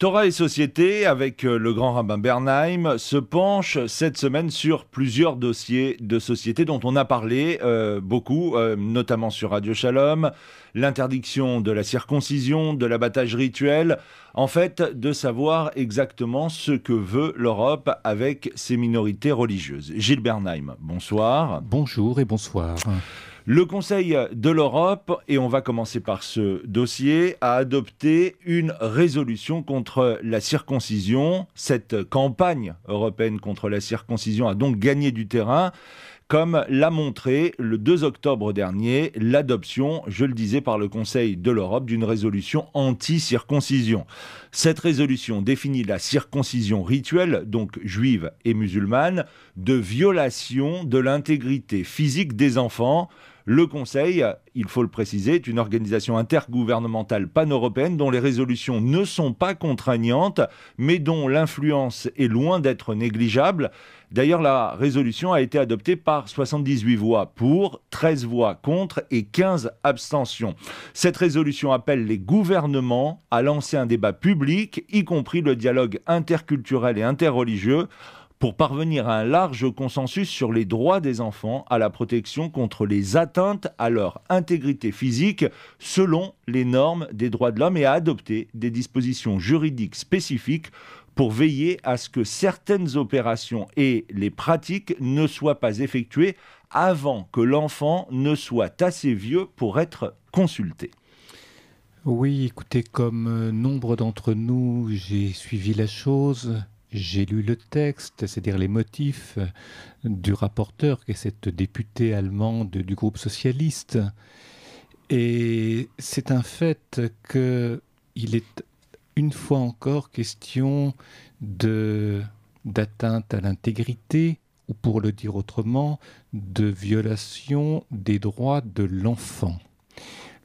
Torah et Société, avec le grand rabbin Bernheim, se penche cette semaine sur plusieurs dossiers de société dont on a parlé beaucoup, notamment sur Radio Shalom, l'interdiction de la circoncision, de l'abattage rituel, en fait, de savoir exactement ce que veut l'Europe avec ses minorités religieuses. Gilles Bernheim, bonsoir. Bonjour et bonsoir. Le Conseil de l'Europe, et on va commencer par ce dossier, a adopté une résolution contre la circoncision. Cette campagne européenne contre la circoncision a donc gagné du terrain, comme l'a montré le 2 octobre dernier l'adoption, je le disais, par le Conseil de l'Europe d'une résolution anti-circoncision. Cette résolution définit la circoncision rituelle, donc juive et musulmane, de violation de l'intégrité physique des enfants. Le Conseil, il faut le préciser, est une organisation intergouvernementale pan-européenne dont les résolutions ne sont pas contraignantes, mais dont l'influence est loin d'être négligeable. D'ailleurs, la résolution a été adoptée par 78 voix pour, 13 voix contre et 15 abstentions. Cette résolution appelle les gouvernements à lancer un débat public, y compris le dialogue interculturel et interreligieux, pour parvenir à un large consensus sur les droits des enfants à la protection contre les atteintes à leur intégrité physique selon les normes des droits de l'homme et à adopter des dispositions juridiques spécifiques pour veiller à ce que certaines opérations et les pratiques ne soient pas effectuées avant que l'enfant ne soit assez vieux pour être consulté. Oui, écoutez, comme nombre d'entre nous, j'ai suivi la chose. J'ai lu le texte, c'est-à-dire les motifs du rapporteur, qui est cette députée allemande du groupe socialiste. Et c'est un fait qu'il est une fois encore question d'atteinte à l'intégrité, ou pour le dire autrement, de violation des droits de l'enfant.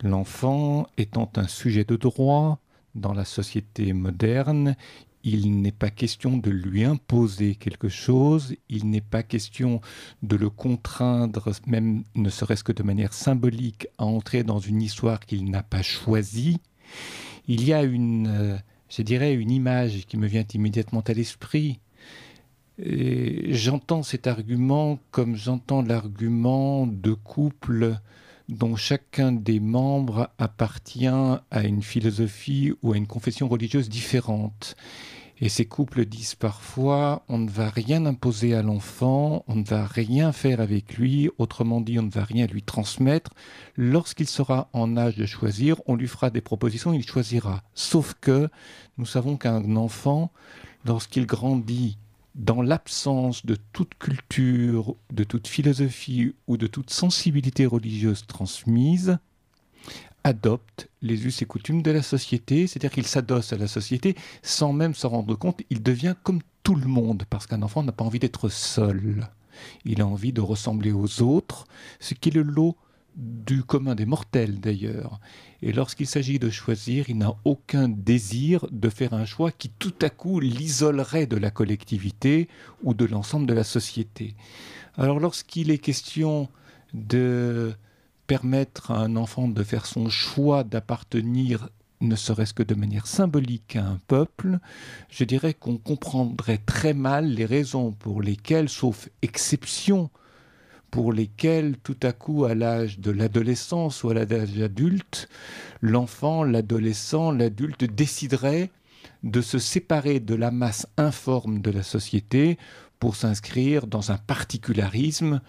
L'enfant étant un sujet de droit dans la société moderne, il n'est pas question de lui imposer quelque chose, il n'est pas question de le contraindre, même ne serait-ce que de manière symbolique, à entrer dans une histoire qu'il n'a pas choisie. Il y a une image qui me vient immédiatement à l'esprit. Et j'entends cet argument comme j'entends l'argument de couple dont chacun des membres appartient à une philosophie ou à une confession religieuse différente. Et ces couples disent parfois, on ne va rien imposer à l'enfant, on ne va rien faire avec lui, autrement dit, on ne va rien lui transmettre. Lorsqu'il sera en âge de choisir, on lui fera des propositions, il choisira. Sauf que nous savons qu'un enfant, lorsqu'il grandit dans l'absence de toute culture, de toute philosophie ou de toute sensibilité religieuse transmise, adopte les us et coutumes de la société, c'est-à-dire qu'il s'adosse à la société sans même s'en rendre compte. Il devient comme tout le monde, parce qu'un enfant n'a pas envie d'être seul. Il a envie de ressembler aux autres, ce qui est le lot du commun des mortels d'ailleurs. Et lorsqu'il s'agit de choisir, il n'a aucun désir de faire un choix qui tout à coup l'isolerait de la collectivité ou de l'ensemble de la société. Alors lorsqu'il est question de permettre à un enfant de faire son choix d'appartenir, ne serait-ce que de manière symbolique, à un peuple, je dirais qu'on comprendrait très mal les raisons pour lesquelles, sauf exception, pour lesquelles tout à coup, à l'âge de l'adolescence ou à l'âge adulte, l'enfant, l'adolescent, l'adulte déciderait de se séparer de la masse informe de la société pour s'inscrire dans un particularisme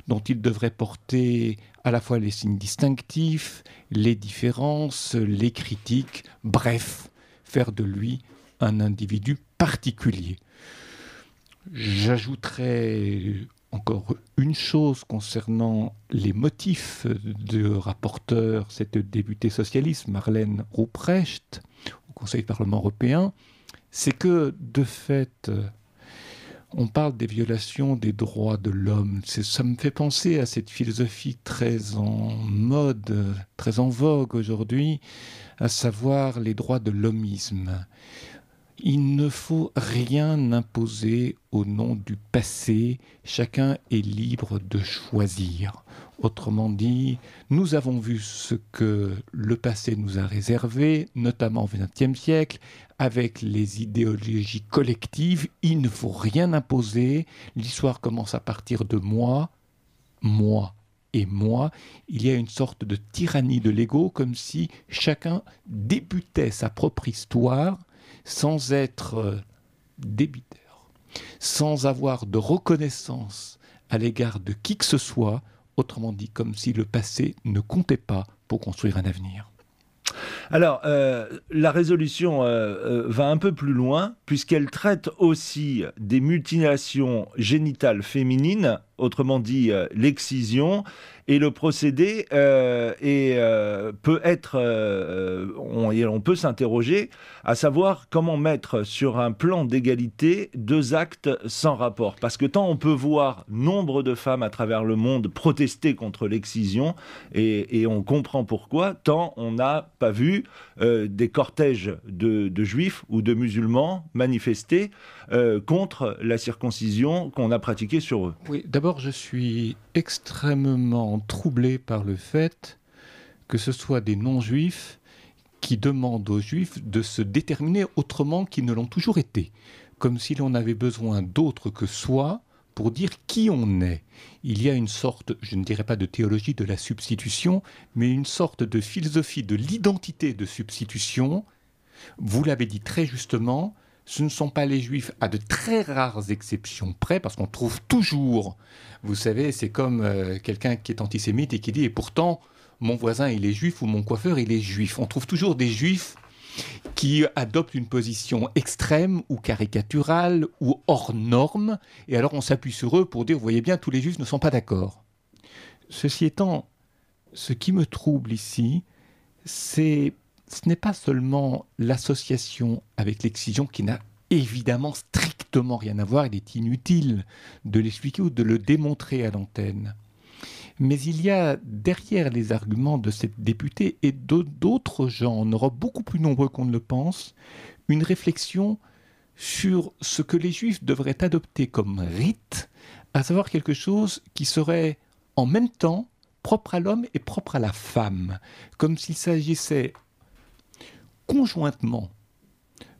dont il devrait porter à la fois les signes distinctifs, les différences, les critiques, bref, faire de lui un individu particulier. J'ajouterais encore une chose concernant les motifs du rapporteur, cette députée socialiste, Marlène Ruprecht, au Conseil du Parlement européen, c'est que, de fait, on parle des violations des droits de l'homme. Ça me fait penser à cette philosophie très en mode, très en vogue aujourd'hui, à savoir les droits de l'hommisme. Il ne faut rien imposer au nom du passé. Chacun est libre de choisir. Autrement dit, nous avons vu ce que le passé nous a réservé, notamment au XXe siècle, avec les idéologies collectives. Il ne faut rien imposer. L'histoire commence à partir de moi et moi. Il y a une sorte de tyrannie de l'ego, comme si chacun débutait sa propre histoire sans être débiteur, sans avoir de reconnaissance à l'égard de qui que ce soit, autrement dit, comme si le passé ne comptait pas pour construire un avenir. Alors, la résolution va un peu plus loin, puisqu'elle traite aussi des mutilations génitales féminines, autrement dit l'excision, et le procédé peut être, on peut s'interroger à savoir comment mettre sur un plan d'égalité deux actes sans rapport. Parce que tant on peut voir nombre de femmes à travers le monde protester contre l'excision, et on comprend pourquoi, tant on n'a pas vu des cortèges de juifs ou de musulmans manifester contre la circoncision qu'on a pratiquée sur eux. Oui, d'abord, je suis extrêmement troublé par le fait que ce soit des non-juifs qui demandent aux juifs de se déterminer autrement qu'ils ne l'ont toujours été, comme si l'on avait besoin d'autre que soi pour dire qui on est. Il y a une sorte, je ne dirais pas de théologie de la substitution, mais une sorte de philosophie de l'identité de substitution. Vous l'avez dit très justement, ce ne sont pas les juifs, à de très rares exceptions près, parce qu'on trouve toujours, vous savez, c'est comme quelqu'un qui est antisémite et qui dit « et pourtant, mon voisin il est juif » ou « mon coiffeur il est juif ». On trouve toujours des juifs qui adoptent une position extrême ou caricaturale ou hors norme, et alors on s'appuie sur eux pour dire « vous voyez bien, tous les juifs ne sont pas d'accord ». Ceci étant, ce qui me trouble ici, ce n'est pas seulement l'association avec l'excision qui n'a évidemment strictement rien à voir, il est inutile de l'expliquer ou de le démontrer à l'antenne. Mais il y a derrière les arguments de cette députée et d'autres gens en Europe, beaucoup plus nombreux qu'on ne le pense, une réflexion sur ce que les Juifs devraient adopter comme rite, à savoir quelque chose qui serait en même temps propre à l'homme et propre à la femme, comme s'il s'agissait conjointement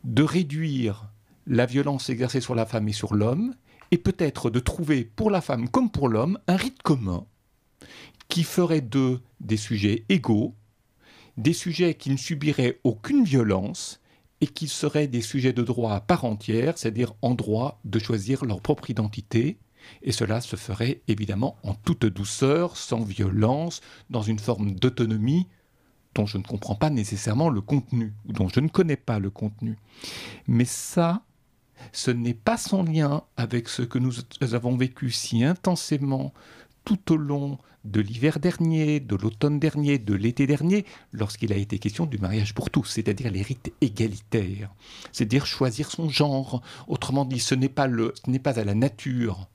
de réduire la violence exercée sur la femme et sur l'homme, et peut-être de trouver pour la femme comme pour l'homme un rite commun qui ferait d'eux des sujets égaux, des sujets qui ne subiraient aucune violence et qui seraient des sujets de droit à part entière, c'est-à-dire en droit de choisir leur propre identité. Et cela se ferait évidemment en toute douceur, sans violence, dans une forme d'autonomie dont je ne comprends pas nécessairement le contenu, ou dont je ne connais pas le contenu. Mais ça, ce n'est pas sans lien avec ce que nous avons vécu si intensément tout au long de l'hiver dernier, de l'automne dernier, de l'été dernier, lorsqu'il a été question du mariage pour tous, c'est-à-dire les rites égalitaires, c'est-à-dire choisir son genre. Autrement dit, ce n'est pas à la nature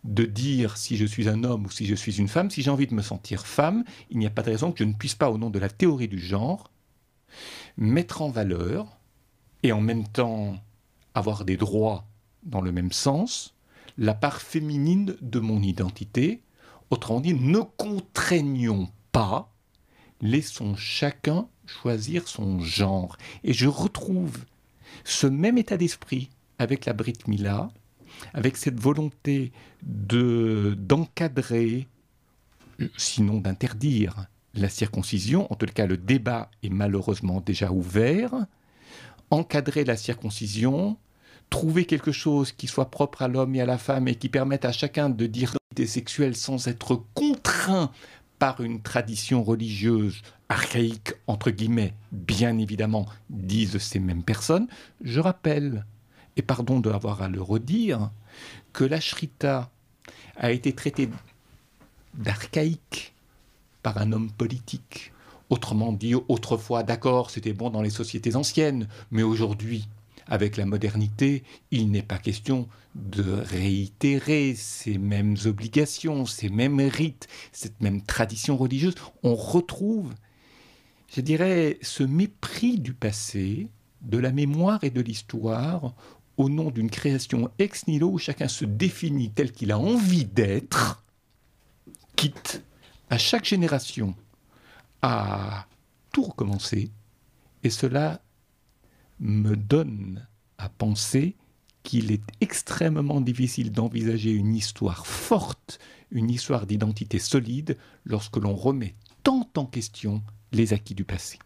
de dire si je suis un homme ou si je suis une femme. Si j'ai envie de me sentir femme, il n'y a pas de raison que je ne puisse pas, au nom de la théorie du genre, mettre en valeur et en même temps avoir des droits dans le même sens, la part féminine de mon identité. Autrement dit, ne contraignons pas, laissons chacun choisir son genre. Et je retrouve ce même état d'esprit avec la Brit Mila, avec cette volonté d'encadrer, sinon d'interdire, la circoncision. En tout cas, le débat est malheureusement déjà ouvert. Encadrer la circoncision, trouver quelque chose qui soit propre à l'homme et à la femme et qui permette à chacun de dire l'identité sexuelle sans être contraint par une tradition religieuse archaïque, entre guillemets, bien évidemment, disent ces mêmes personnes. Je rappelle, et pardon d'avoir à le redire, que la shrita a été traitée d'archaïque par un homme politique. Autrement dit, autrefois, d'accord, c'était bon dans les sociétés anciennes, mais aujourd'hui, avec la modernité, il n'est pas question de réitérer ces mêmes obligations, ces mêmes rites, cette même tradition religieuse. On retrouve, je dirais, ce mépris du passé de la mémoire et de l'histoire au nom d'une création ex nihilo où chacun se définit tel qu'il a envie d'être, quitte à chaque génération à tout recommencer. Et cela me donne à penser qu'il est extrêmement difficile d'envisager une histoire forte, une histoire d'identité solide, lorsque l'on remet tant en question les acquis du passé.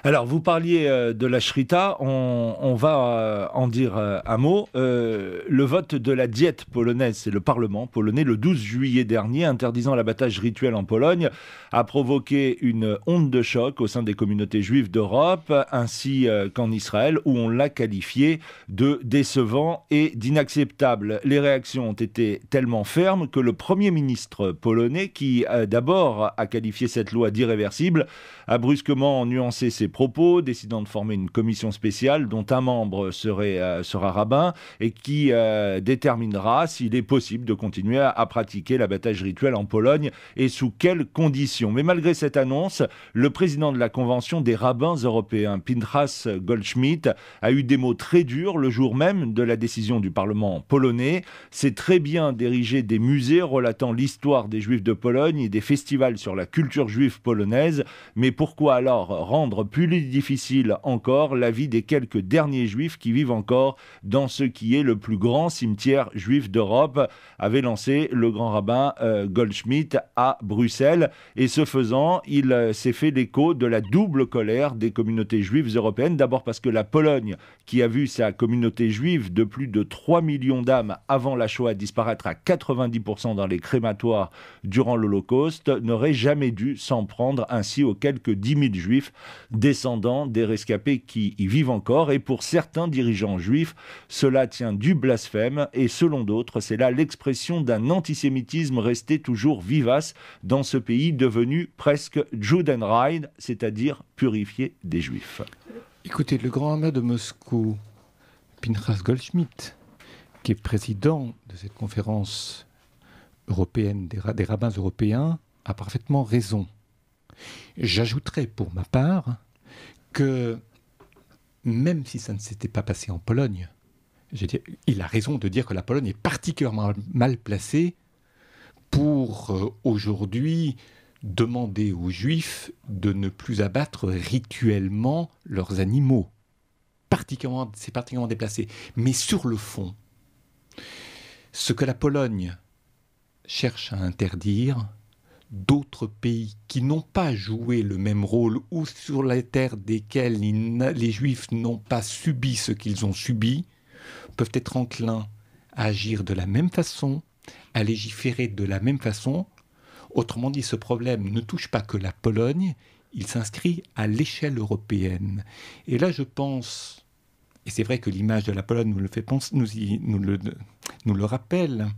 Alors, vous parliez de la Shrita, on va en dire un mot. Le vote de la Diète polonaise, c'est le Parlement polonais, le 12 juillet dernier, interdisant l'abattage rituel en Pologne, a provoqué une onde de choc au sein des communautés juives d'Europe, ainsi qu'en Israël, où on l'a qualifié de décevant et d'inacceptable. Les réactions ont été tellement fermes que le Premier ministre polonais, qui d'abord a qualifié cette loi d'irréversible, a brusquement nuancé ses propos, décidant de former une commission spéciale dont un membre sera rabbin et qui déterminera s'il est possible de continuer à pratiquer l'abattage rituel en Pologne et sous quelles conditions. Mais malgré cette annonce, le président de la Convention des rabbins européens, Pinchas Goldschmidt, a eu des mots très durs le jour même de la décision du Parlement polonais. C'est très bien d'ériger des musées relatant l'histoire des Juifs de Pologne et des festivals sur la culture juive polonaise, mais pourquoi alors rendre plus difficile encore la vie des quelques derniers Juifs qui vivent encore dans ce qui est le plus grand cimetière juif d'Europe, avait lancé le grand rabbin Goldschmidt à Bruxelles. Et ce faisant, il s'est fait l'écho de la double colère des communautés juives européennes. D'abord parce que la Pologne, qui a vu sa communauté juive de plus de 3 millions d'âmes avant la Shoah disparaître à 90% dans les crématoires durant l'Holocauste, n'aurait jamais dû s'en prendre ainsi aux quelques 10 000 juifs descendants des rescapés qui y vivent encore. Et pour certains dirigeants juifs, cela tient du blasphème et selon d'autres, c'est là l'expression d'un antisémitisme resté toujours vivace dans ce pays devenu presque Judenrein, c'est-à-dire purifié des juifs. Écoutez, le grand rabbin de Moscou, Pinchas Goldschmidt, qui est président de cette conférence européenne des rabbins européens, a parfaitement raison. J'ajouterais pour ma part que même si ça ne s'était pas passé en Pologne, il a raison de dire que la Pologne est particulièrement mal placée pour aujourd'hui demander aux Juifs de ne plus abattre rituellement leurs animaux. C'est particulièrement déplacé. Mais sur le fond, ce que la Pologne cherche à interdire, d'autres pays qui n'ont pas joué le même rôle ou sur les terres desquelles les Juifs n'ont pas subi ce qu'ils ont subi, peuvent être enclins à agir de la même façon, à légiférer de la même façon. Autrement dit, ce problème ne touche pas que la Pologne, il s'inscrit à l'échelle européenne. Et là, je pense, et c'est vrai que l'image de la Pologne nous le fait penser, nous le rappelle.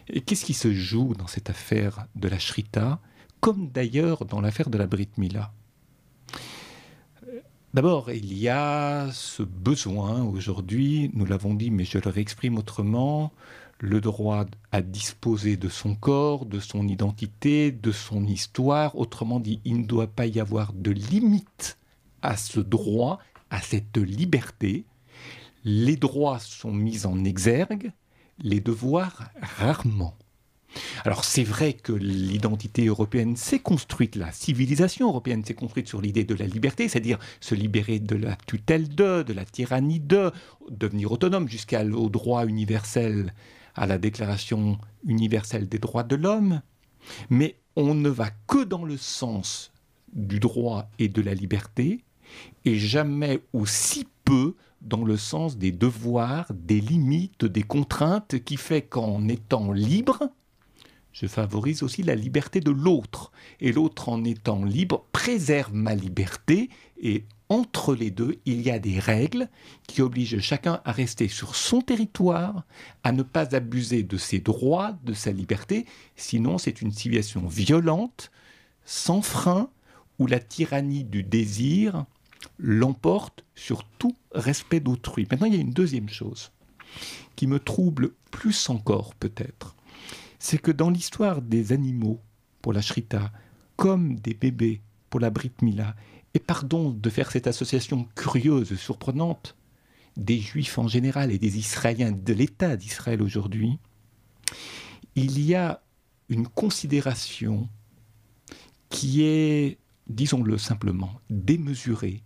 Et qu'est-ce qui se joue dans cette affaire de la Shrita, comme d'ailleurs dans l'affaire de la Brit Mila? D'abord, il y a ce besoin aujourd'hui, nous l'avons dit, mais je le réexprime autrement, le droit à disposer de son corps, de son identité, de son histoire. Autrement dit, il ne doit pas y avoir de limite à ce droit, à cette liberté. Les droits sont mis en exergue, les devoirs rarement. Alors c'est vrai que l'identité européenne s'est construite, la civilisation européenne s'est construite sur l'idée de la liberté, c'est-à-dire se libérer de la tutelle de la tyrannie devenir autonome jusqu'au droit universel, à la Déclaration universelle des droits de l'homme. Mais on ne va que dans le sens du droit et de la liberté, et jamais aussi peu dans le sens des devoirs, des limites, des contraintes, qui fait qu'en étant libre, je favorise aussi la liberté de l'autre. Et l'autre, en étant libre, préserve ma liberté. Et entre les deux, il y a des règles qui obligent chacun à rester sur son territoire, à ne pas abuser de ses droits, de sa liberté. Sinon, c'est une civilisation violente, sans frein, où la tyrannie du désir l'emporte sur tout respect d'autrui. Maintenant, il y a une deuxième chose qui me trouble plus encore peut-être. C'est que dans l'histoire des animaux pour la Shrita, comme des bébés pour la Brit Mila, Et pardon de faire cette association curieuse, surprenante, des Juifs en général et des Israéliens, de l'État d'Israël aujourd'hui, il y a une considération qui est, disons-le simplement, démesurée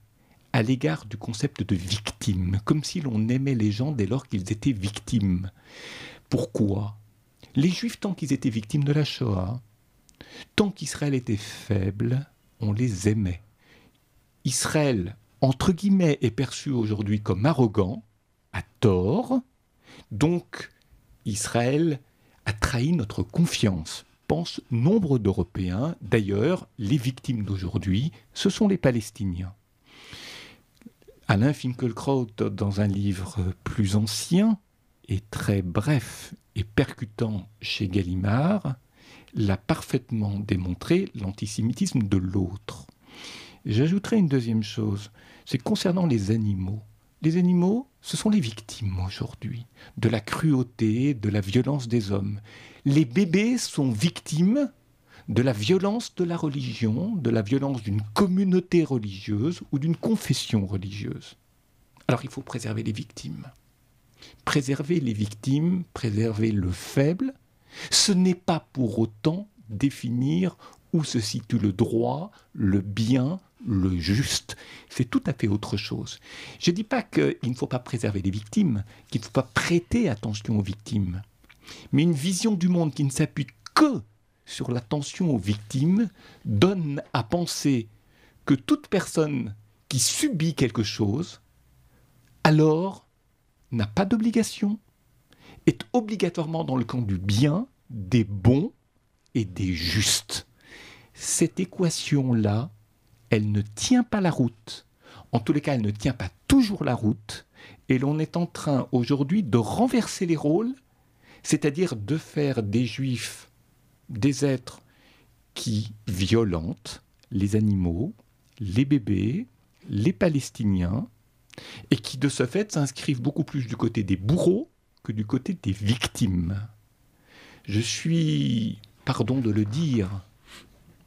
à l'égard du concept de victime, comme si l'on aimait les gens dès lors qu'ils étaient victimes. Pourquoi ? Les Juifs, tant qu'ils étaient victimes de la Shoah, tant qu'Israël était faible, on les aimait. Israël, entre guillemets, est perçu aujourd'hui comme arrogant, à tort, donc Israël a trahi notre confiance, pensent nombre d'Européens. D'ailleurs, les victimes d'aujourd'hui, ce sont les Palestiniens. Alain Finkielkraut, dans un livre plus ancien et très bref et percutant chez Gallimard, l'a parfaitement démontré, l'antisémitisme de l'autre. J'ajouterai une deuxième chose, c'est concernant les animaux. Les animaux, ce sont les victimes aujourd'hui de la cruauté, de la violence des hommes. Les bébés sont victimes de la violence de la religion, de la violence d'une communauté religieuse ou d'une confession religieuse. Alors il faut préserver les victimes. Préserver les victimes, préserver le faible, ce n'est pas pour autant définir où se situe le droit, le bien, le juste. C'est tout à fait autre chose. Je ne dis pas qu'il ne faut pas préserver les victimes, qu'il ne faut pas prêter attention aux victimes. Mais une vision du monde qui ne s'appuie que sur l'attention aux victimes donne à penser que toute personne qui subit quelque chose, alors n'a pas d'obligation, est obligatoirement dans le camp du bien, des bons et des justes. Cette équation-là, elle ne tient pas la route. En tous les cas, elle ne tient pas toujours la route. Et l'on est en train aujourd'hui de renverser les rôles, c'est-à-dire de faire des Juifs des êtres qui violentent les animaux, les bébés, les Palestiniens, et qui de ce fait s'inscrivent beaucoup plus du côté des bourreaux que du côté des victimes. Je suis, pardon de le dire,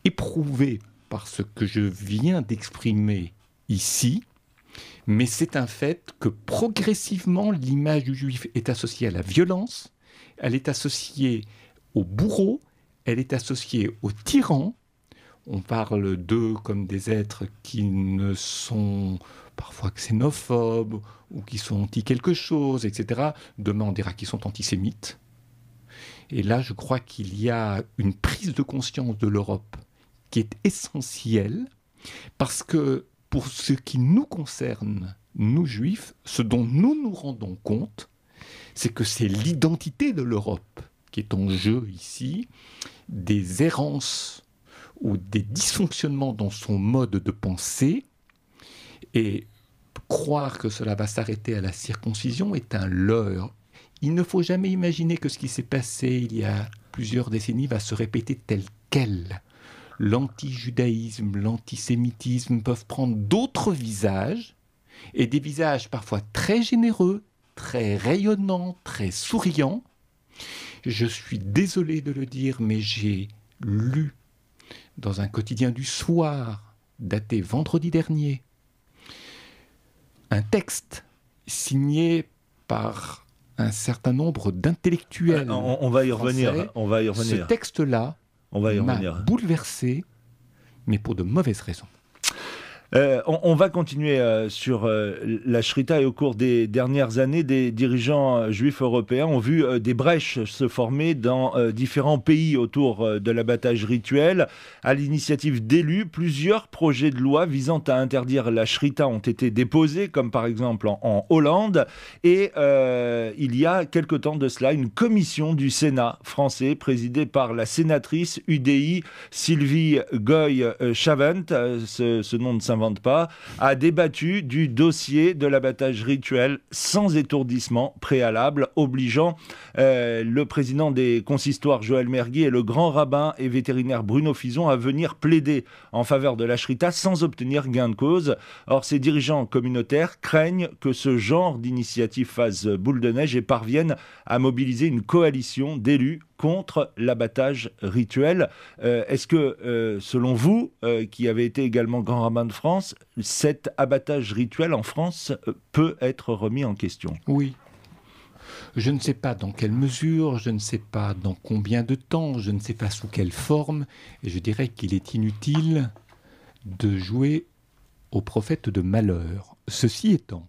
éprouvé par ce que je viens d'exprimer ici, mais c'est un fait que progressivement l'image du juif est associée à la violence, elle est associée aux bourreaux, elle est associée aux tyrans. On parle d'eux comme des êtres qui ne sont parfois xénophobes ou qui sont anti-quelque chose, etc. Demain, on dira qu'ils sont antisémites. Et là, je crois qu'il y a une prise de conscience de l'Europe qui est essentielle, parce que pour ce qui nous concerne, nous juifs, ce dont nous nous rendons compte, c'est que c'est l'identité de l'Europe qui est en jeu ici, des errances ou des dysfonctionnements dans son mode de pensée, et croire que cela va s'arrêter à la circoncision est un leurre. Il ne faut jamais imaginer que ce qui s'est passé il y a plusieurs décennies va se répéter tel quel. L'anti-judaïsme, l'antisémitisme peuvent prendre d'autres visages, et des visages parfois très généreux, très rayonnants, très souriants. Je suis désolé de le dire, mais j'ai lu dans un quotidien du soir, daté vendredi dernier, un texte signé par un certain nombre d'intellectuels. On va y revenir. On va y revenir. Ce texte-là m'a bouleversé, mais pour de mauvaises raisons. On va continuer sur la Shrita, et au cours des dernières années, des dirigeants juifs européens ont vu des brèches se former dans différents pays autour de l'abattage rituel. À l'initiative d'élus, plusieurs projets de loi visant à interdire la Shrita ont été déposés, comme par exemple en Hollande. Et il y a quelque temps de cela, une commission du Sénat français, présidée par la sénatrice UDI Sylvie Goy-Chavent, ce nom ne s'invente pas, a débattu du dossier de l'abattage rituel sans étourdissement préalable, obligeant le président des consistoires Joël Mergui et le grand rabbin et vétérinaire Bruno Fison à venir plaider en faveur de la Shrita sans obtenir gain de cause. Or, ces dirigeants communautaires craignent que ce genre d'initiative fasse boule de neige et parviennent à mobiliser une coalition d'élus contre l'abattage rituel. Est-ce que, selon vous, qui avez été également grand rabbin de France, cet abattage rituel en France peut être remis en question? Oui. Je ne sais pas dans quelle mesure, je ne sais pas dans combien de temps, je ne sais pas sous quelle forme, et je dirais qu'il est inutile de jouer au prophète de malheur. Ceci étant,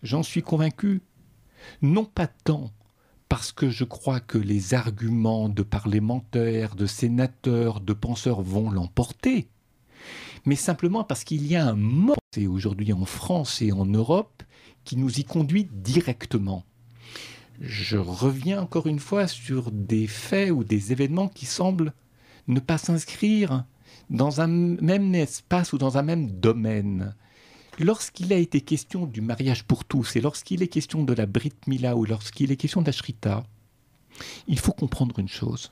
j'en suis convaincu, non pas tant parce que je crois que les arguments de parlementaires, de sénateurs, de penseurs vont l'emporter, mais simplement parce qu'il y a un mode aujourd'hui en France et en Europe qui nous y conduit directement. Je reviens encore une fois sur des faits ou des événements qui semblent ne pas s'inscrire dans un même espace ou dans un même domaine. Lorsqu'il a été question du mariage pour tous et lorsqu'il est question de la Brit Mila ou lorsqu'il est question de la Shrita, il faut comprendre une chose,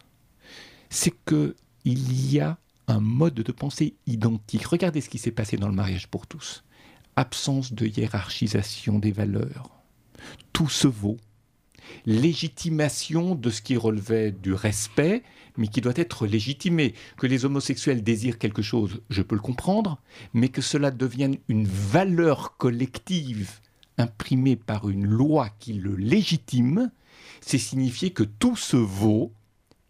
c'est qu'il y a un mode de pensée identique. Regardez ce qui s'est passé dans le mariage pour tous. Absence de hiérarchisation des valeurs. Tout se vaut. Légitimation de ce qui relevait du respect, mais qui doit être légitimé. Que les homosexuels désirent quelque chose, je peux le comprendre, mais que cela devienne une valeur collective imprimée par une loi qui le légitime, c'est signifier que tout se vaut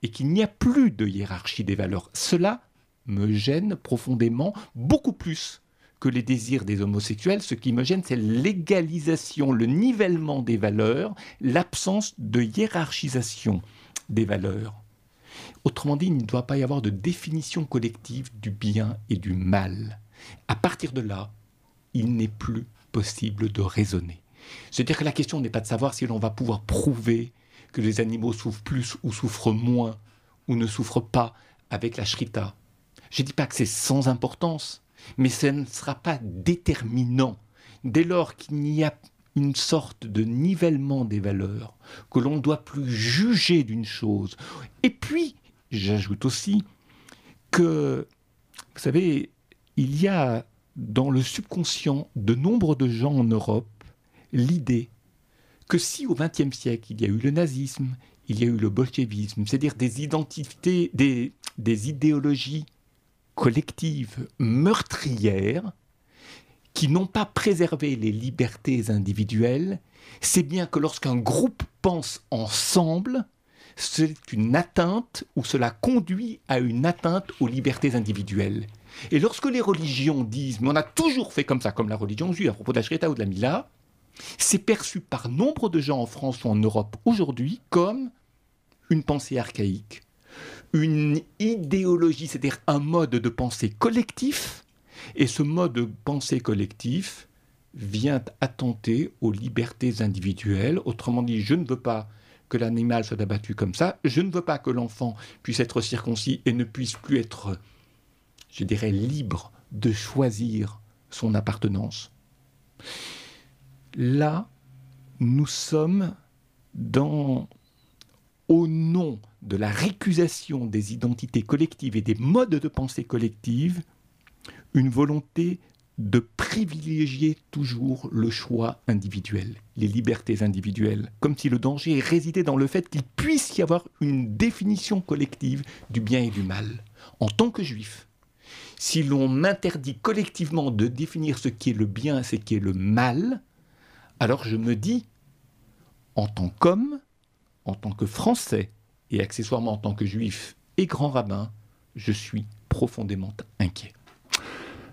et qu'il n'y a plus de hiérarchie des valeurs. Cela me gêne profondément, beaucoup plus que les désirs des homosexuels. Ce qui me gêne, c'est l'égalisation, le nivellement des valeurs, l'absence de hiérarchisation des valeurs. Autrement dit, il ne doit pas y avoir de définition collective du bien et du mal. À partir de là, il n'est plus possible de raisonner. C'est-à-dire que la question n'est pas de savoir si l'on va pouvoir prouver que les animaux souffrent plus ou souffrent moins, ou ne souffrent pas avec la shrita. Je ne dis pas que c'est sans importance, mais ce ne sera pas déterminant. Dès lors qu'il n'y a une sorte de nivellement des valeurs, que l'on ne doit plus juger d'une chose. Et puis, j'ajoute aussi que, vous savez, il y a dans le subconscient de nombre de gens en Europe l'idée que si au XXe siècle, il y a eu le nazisme, il y a eu le bolchevisme, c'est-à-dire des identités, des idéologies collectives meurtrières qui n'ont pas préservé les libertés individuelles, c'est bien que lorsqu'un groupe pense ensemble, c'est une atteinte ou cela conduit à une atteinte aux libertés individuelles. Et lorsque les religions disent « mais on a toujours fait comme ça », comme la religion juive à propos de la Shrita ou de la Mila, c'est perçu par nombre de gens en France ou en Europe aujourd'hui comme une pensée archaïque, une idéologie, c'est-à-dire un mode de pensée collectif, et ce mode de pensée collectif vient attenter aux libertés individuelles. Autrement dit, je ne veux pas que l'animal soit abattu comme ça, je ne veux pas que l'enfant puisse être circoncis et ne puisse plus être, je dirais, libre de choisir son appartenance. Là, nous sommes au nom de la récusation des identités collectives et des modes de pensée collective, une volonté de privilégier toujours le choix individuel, les libertés individuelles, comme si le danger résidait dans le fait qu'il puisse y avoir une définition collective du bien et du mal. En tant que juif, si l'on m'interdit collectivement de définir ce qui est le bien et ce qui est le mal, alors je me dis, en tant qu'homme, en tant que Français, et accessoirement en tant que juif et grand rabbin, je suis profondément inquiet.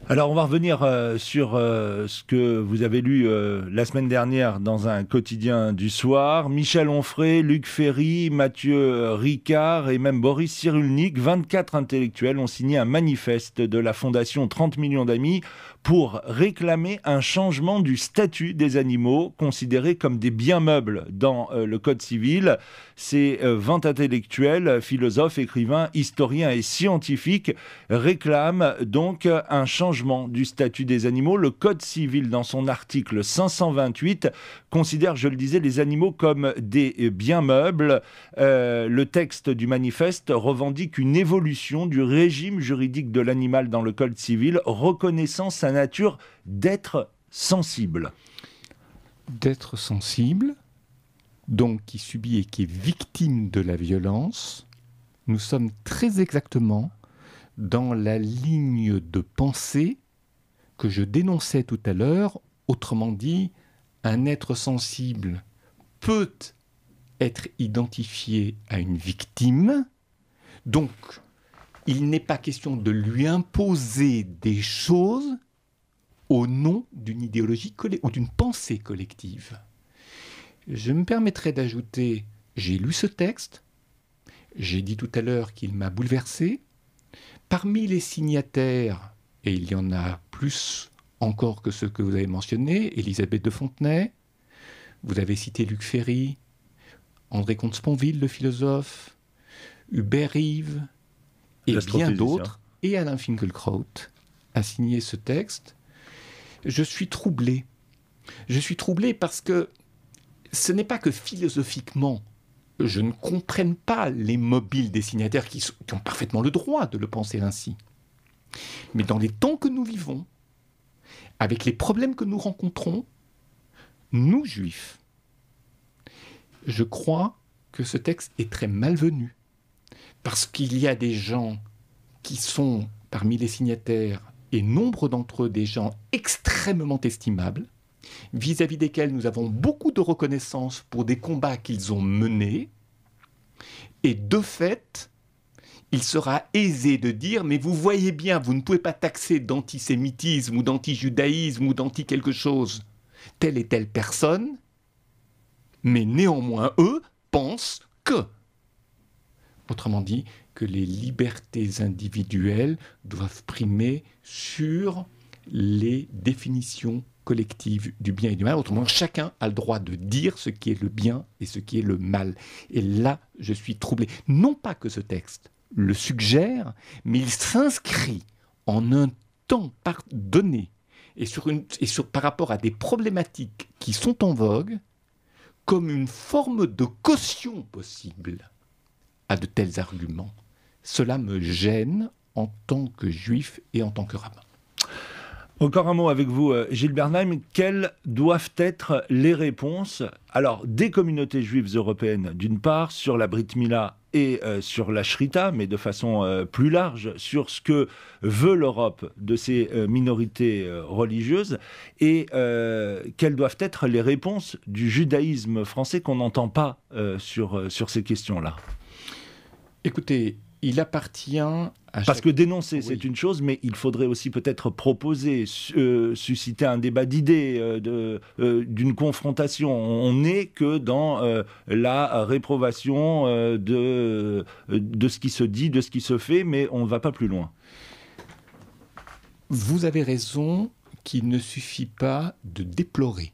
Alors on va revenir sur ce que vous avez lu la semaine dernière dans un quotidien du soir. Michel Onfray, Luc Ferry, Mathieu Ricard et même Boris Cyrulnik, 24 intellectuels ont signé un manifeste de la fondation 30 millions d'amis pour réclamer un changement du statut des animaux considérés comme des biens meubles dans le Code civil. Ces 20 intellectuels, philosophes, écrivains, historiens et scientifiques réclament donc un changement du statut des animaux. Le Code civil, dans son article 528, considère, je le disais, les animaux comme des biens meubles. Le texte du manifeste revendique une évolution du régime juridique de l'animal dans le Code civil, reconnaissant sa nature d'être sensible. D'être sensible, donc qui subit et qui est victime de la violence, nous sommes très exactement dans la ligne de pensée que je dénonçais tout à l'heure. Autrement dit, un être sensible peut être identifié à une victime, donc il n'est pas question de lui imposer des choses au nom d'une idéologie ou d'une pensée collective. Je me permettrai d'ajouter, j'ai lu ce texte, j'ai dit tout à l'heure qu'il m'a bouleversé. Parmi les signataires, et il y en a plus encore que ceux que vous avez mentionnés, Élisabeth de Fontenay, vous avez cité Luc Ferry, André Comte-Sponville, le philosophe, Hubert Reeves, et bien d'autres, et Alain Finkielkraut a signé ce texte. Je suis troublé. Je suis troublé parce que ce n'est pas que philosophiquement, je ne comprenne pas les mobiles des signataires qui ont parfaitement le droit de le penser ainsi. Mais dans les temps que nous vivons, avec les problèmes que nous rencontrons, nous, juifs, je crois que ce texte est très malvenu. Parce qu'il y a des gens qui sont parmi les signataires, et nombre d'entre eux des gens extrêmement estimables, vis-à-vis desquels nous avons beaucoup de reconnaissance pour des combats qu'ils ont menés, et de fait, il sera aisé de dire « mais vous voyez bien, vous ne pouvez pas taxer d'antisémitisme ou d'anti-judaïsme ou d'anti-quelque chose telle et telle personne, mais néanmoins, eux pensent que ». Autrement dit, que les libertés individuelles doivent primer sur les définitions collectives du bien et du mal. Autrement, chacun a le droit de dire ce qui est le bien et ce qui est le mal. Et là, je suis troublé. Non pas que ce texte le suggère, mais il s'inscrit en un temps donné et par rapport à des problématiques qui sont en vogue comme une forme de caution possible à de tels arguments. Cela me gêne en tant que juif et en tant que rabbin. Encore un mot avec vous, Gilles Bernheim. Quelles doivent être les réponses, alors, des communautés juives européennes, d'une part, sur la Brit Mila et sur la Shrita, mais de façon plus large, sur ce que veut l'Europe de ces minorités religieuses, et quelles doivent être les réponses du judaïsme français qu'on n'entend pas sur ces questions-là? Écoutez, il appartient à Parce que dénoncer, c'est une chose, mais il faudrait aussi peut-être proposer, susciter un débat d'idées, d'une confrontation. On n'est que dans la réprobation de ce qui se dit, de ce qui se fait, mais on ne va pas plus loin. Vous avez raison qu'il ne suffit pas de déplorer.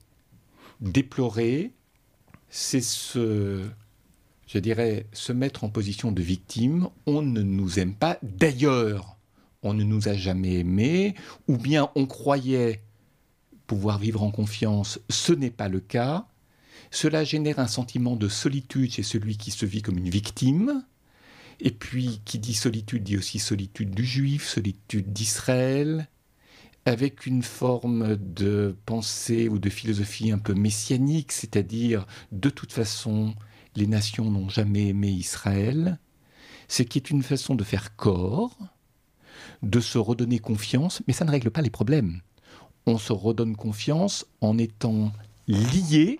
Déplorer, c'est je dirais, se mettre en position de victime. On ne nous aime pas. D'ailleurs, on ne nous a jamais aimés. Ou bien on croyait pouvoir vivre en confiance. Ce n'est pas le cas. Cela génère un sentiment de solitude chez celui qui se vit comme une victime. Et puis, qui dit solitude, dit aussi solitude du juif, solitude d'Israël, avec une forme de pensée ou de philosophie un peu messianique, c'est-à-dire, de toute façon, les nations n'ont jamais aimé Israël, ce qui est une façon de faire corps, de se redonner confiance, mais ça ne règle pas les problèmes. On se redonne confiance en étant lié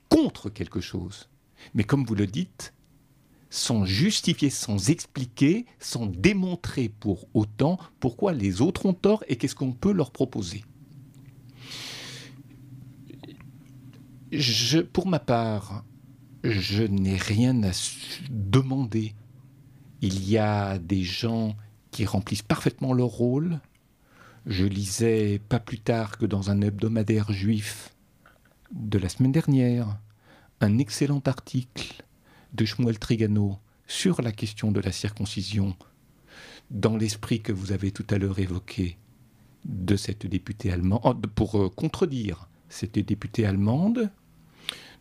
contre quelque chose. Mais comme vous le dites, sans justifier, sans expliquer, sans démontrer pour autant pourquoi les autres ont tort et qu'est-ce qu'on peut leur proposer. Pour ma part, je n'ai rien à demander. Il y a des gens qui remplissent parfaitement leur rôle. Je lisais pas plus tard que dans un hebdomadaire juif de la semaine dernière un excellent article de Shmuel Trigano sur la question de la circoncision, dans l'esprit que vous avez tout à l'heure évoqué de cette députée allemande, pour contredire cette députée allemande.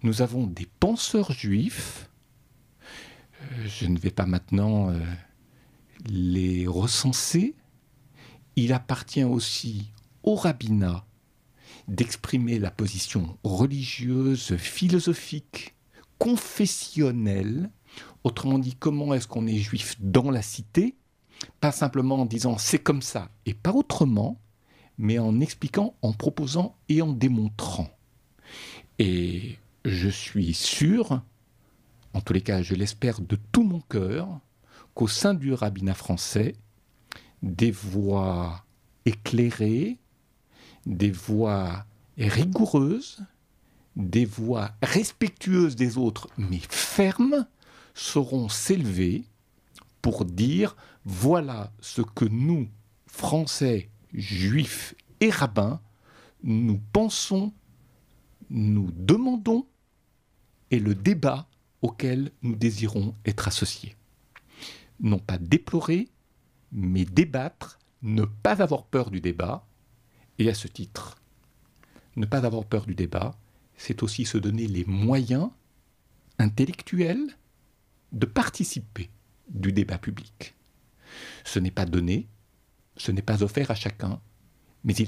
Nous avons des penseurs juifs, je ne vais pas maintenant les recenser. Il appartient aussi au rabbinat d'exprimer la position religieuse, philosophique confessionnel. Autrement dit, comment est-ce qu'on est juif dans la cité? Pas simplement en disant c'est comme ça et pas autrement, mais en expliquant, en proposant et en démontrant. Et je suis sûr, en tous les cas je l'espère de tout mon cœur, qu'au sein du rabbinat français, des voix éclairées, des voix rigoureuses, des voix respectueuses des autres, mais fermes, sauront s'élever pour dire voilà ce que nous, Français, Juifs et rabbins, nous pensons, nous demandons, et le débat auquel nous désirons être associés. Non pas déplorer, mais débattre, ne pas avoir peur du débat, et à ce titre, ne pas avoir peur du débat, c'est aussi se donner les moyens intellectuels de participer du débat public. Ce n'est pas donné, ce n'est pas offert à chacun, mais il